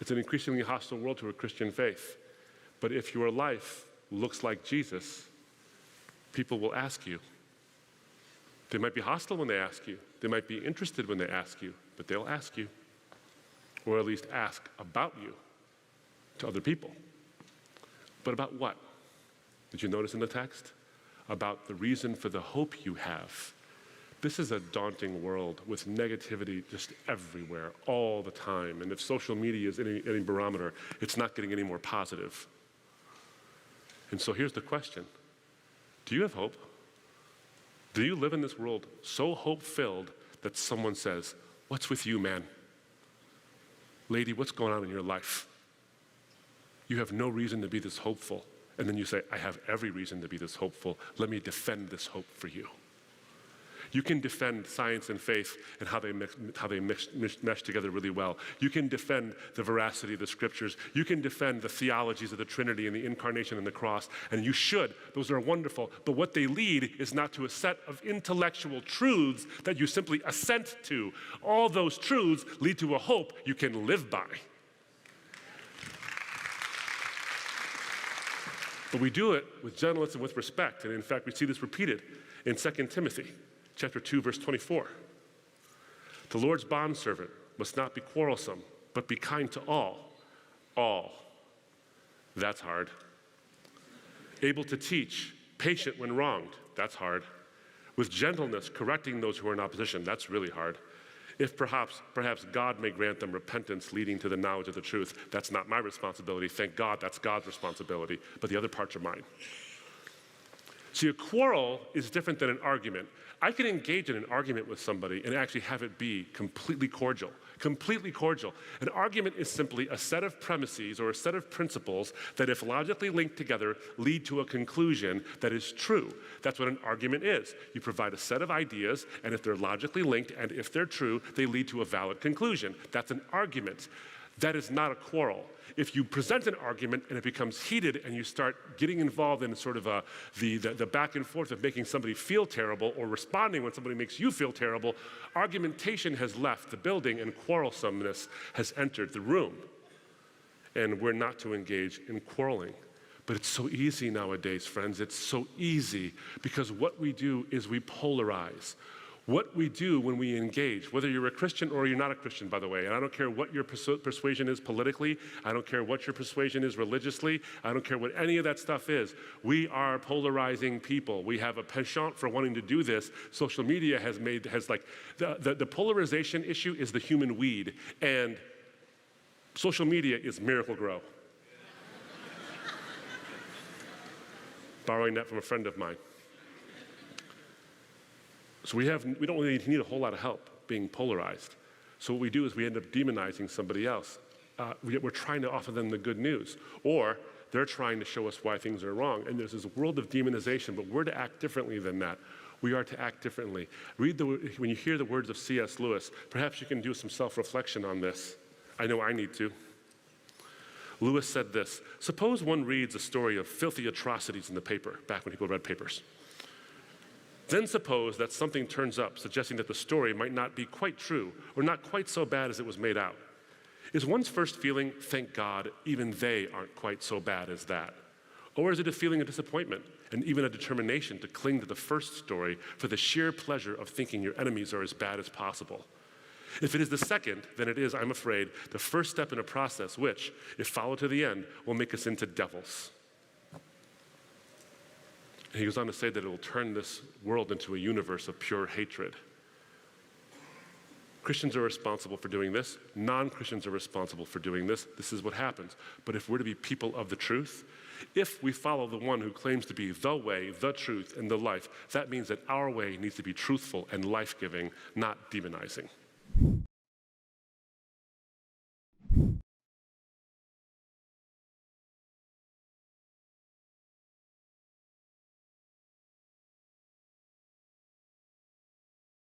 It's an increasingly hostile world to a Christian faith. But if your life looks like Jesus, people will ask you. They might be hostile when they ask you. They might be interested when they ask you, but they'll ask you, or at least ask about you to other people. But about what? Did you notice in the text? About the reason for the hope you have. This is a daunting world with negativity just everywhere, all the time. And if social media is any barometer, it's not getting any more positive. And so here's the question. Do you have hope? Do you live in this world so hope-filled that someone says, "What's with you, man? Lady, what's going on in your life? You have no reason to be this hopeful." And then you say, "I have every reason to be this hopeful. Let me defend this hope for you." You can defend science and faith and how they mesh together really well. You can defend the veracity of the scriptures. You can defend the theologies of the Trinity and the incarnation and the cross, and you should. Those are wonderful. But what they lead is not to a set of intellectual truths that you simply assent to. All those truths lead to a hope you can live by. But we do it with gentleness and with respect. And in fact, we see this repeated in 2 Timothy chapter 2, verse 24. The Lord's bondservant must not be quarrelsome, but be kind to all. All. That's hard. Able to teach, patient when wronged. That's hard. With gentleness, correcting those who are in opposition. That's really hard. If perhaps God may grant them repentance leading to the knowledge of the truth. That's not my responsibility. Thank God, that's God's responsibility. But the other parts are mine. See, a quarrel is different than an argument. I can engage in an argument with somebody and actually have it be completely cordial. Completely cordial. An argument is simply a set of premises or a set of principles that, if logically linked together, lead to a conclusion that is true. That's what an argument is. You provide a set of ideas, and if they're logically linked and if they're true, they lead to a valid conclusion. That's an argument. That is not a quarrel. If you present an argument and it becomes heated and you start getting involved in sort of the back and forth of making somebody feel terrible or responding when somebody makes you feel terrible, argumentation has left the building and quarrelsomeness has entered the room. And we're not to engage in quarreling. But it's so easy nowadays, friends. It's so easy because what we do is we polarize. What we do when we engage, whether you're a Christian or you're not a Christian, by the way, and I don't care what your persuasion is politically, I don't care what your persuasion is religiously, I don't care what any of that stuff is, we are polarizing people. We have a penchant for wanting to do this. Social media has the polarization issue is the human weed, and social media is Miracle-Gro. Borrowing that from a friend of mine. So we don't really need a whole lot of help being polarized. So what we do is we end up demonizing somebody else. We're trying to offer them the good news, or they're trying to show us why things are wrong. And there's this world of demonization, but we're to act differently than that. We are to act differently. When you hear the words of C.S. Lewis, perhaps you can do some self-reflection on this. I know I need to. Lewis said this: suppose one reads a story of filthy atrocities in the paper, back when people read papers. Then suppose that something turns up suggesting that the story might not be quite true or not quite so bad as it was made out. Is one's first feeling, thank God, even they aren't quite so bad as that? Or is it a feeling of disappointment and even a determination to cling to the first story for the sheer pleasure of thinking your enemies are as bad as possible? If it is the second, then it is, I'm afraid, the first step in a process which, if followed to the end, will make us into devils. And he goes on to say that it will turn this world into a universe of pure hatred. Christians are responsible for doing this. Non-Christians are responsible for doing this. This is what happens. But if we're to be people of the truth, if we follow the one who claims to be the way, the truth, and the life, that means that our way needs to be truthful and life-giving, not demonizing.